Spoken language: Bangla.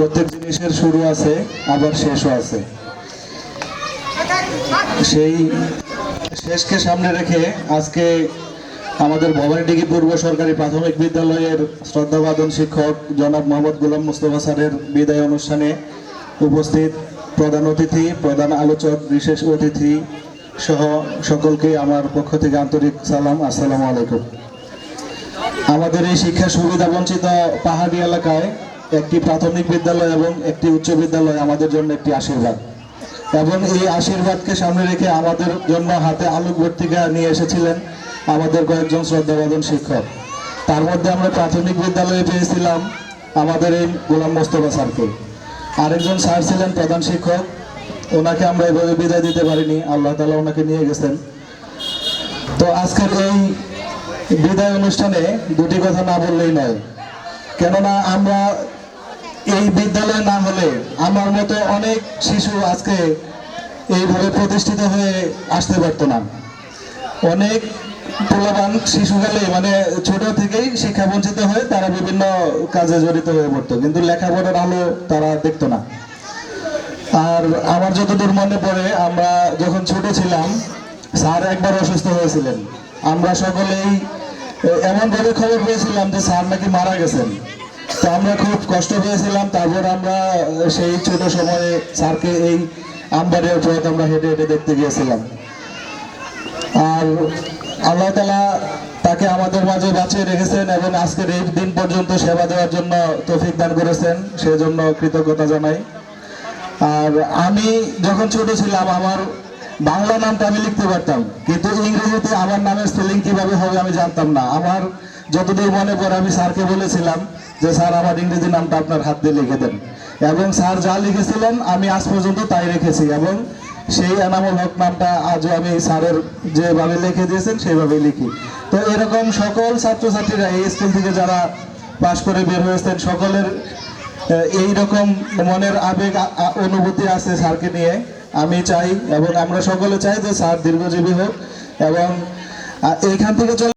প্রত্যেক জিনিসের শুরু আছে আবার শেষও আছে। সেই শেষকে সামনে রেখে আজকে আমাদের ভবানীডিঘি পূর্ব সরকারি প্রাথমিক বিদ্যালয়ের শ্রদ্ধাভাজন শিক্ষক জনাব মোহাম্মদ গোলাম মুস্তফা স্যারের বিদায় অনুষ্ঠানে উপস্থিত প্রধান অতিথি, প্রধান আলোচক, বিশেষ অতিথি সহ সকলকে আমার পক্ষ থেকে আন্তরিক সালাম, আসসালামু আলাইকুম। আমাদের এই শিক্ষা সুবিধা বঞ্চিত পাহাড়ি এলাকায় একটি প্রাথমিক বিদ্যালয় এবং একটি উচ্চ বিদ্যালয় আমাদের জন্য একটি আশীর্বাদ, এবং এই আশীর্বাদকে সামনে রেখে আমাদের জন্য হাতে আলোক বর্তিকা নিয়ে এসেছিলেন আমাদের কয়েকজন শ্রদ্ধাভাজন শিক্ষক। তার মধ্যে আমরা প্রাথমিক বিদ্যালয়ে পেয়েছিলাম আমাদের এই গোলাম মোস্তফা স্যারকে। আরেকজন স্যার ছিলেন প্রধান শিক্ষক, ওনাকে আমরা এভাবে বিদায় দিতে পারিনি, আল্লাহ তাআলা ওনাকে নিয়ে গেছেন। তো আজকের এই বিদায় অনুষ্ঠানে দুটি কথা না বললেই নয়, কেননা আমরা এই বিদ্যালয় না হলে আমার মতো অনেক শিশু আজকে এইভাবে প্রতিষ্ঠিত হয়ে আসতে পারতো না। অনেক পোলাপান শিশুকালে মানে ছোট থেকেই শিক্ষা বঞ্চিত হয়ে তারা বিভিন্ন কাজে জড়িত হয়ে পড়তো, কিন্তু লেখাপড়ার আলো তারা দেখতো না। আর আমার যতদূর মনে পড়ে, আমরা যখন ছোট ছিলাম স্যার একবার অসুস্থ হয়েছিলেন। আমরা সকলেই এমনভাবে খবর পেয়েছিলাম যে স্যার নাকি মারা গেছেন। তো আমরা খুব কষ্ট পেয়েছিলাম। তারপর আমরা সেই ছোট সময়ে স্যারকে এই আমবাড়িয়ার পথ আমরা হেঁটে হেঁটে দেখতে গিয়েছিলাম। আর আল্লাহ তাআলা তাকে আমাদের মাঝে বাঁচিয়ে রেখেছেন এবং আজকের এই দিন পর্যন্ত সেবা দেওয়ার জন্য তৌফিক দান করেছেন, সেজন্য কৃতজ্ঞতা জানাই। আর আমি যখন ছোট ছিলাম আমার বাংলা নামটা আমি লিখতে পারতাম, কিন্তু ইংরেজিতে আমার নামের স্পেলিং কিভাবে হবে আমি জানতাম না। আমার যতদূর মনে পড়ে আমি স্যারকে বলেছিলাম যে স্যার আমার ইংরেজি নামটা আপনার হাত দিয়ে লিখে দেন, এবং স্যার যা লিখেছিলেন আমি আজ পর্যন্ত তাই রেখেছি, এবং সেই এনামুল হক নামটা আজও আমি স্যারের যেভাবে লিখে দিয়েছেন সেইভাবেই লিখি। তো এরকম সকল ছাত্রছাত্রীরা এই স্কুল থেকে যারা পাশ করে বের হয়েছেন সকলের এইরকম মনের আবেগ অনুভূতি আছে স্যারকে নিয়ে। আমি চাই এবং আমরা সকলে চাই যে স্যার দীর্ঘজীবী হোক, এবং এইখান থেকে চলে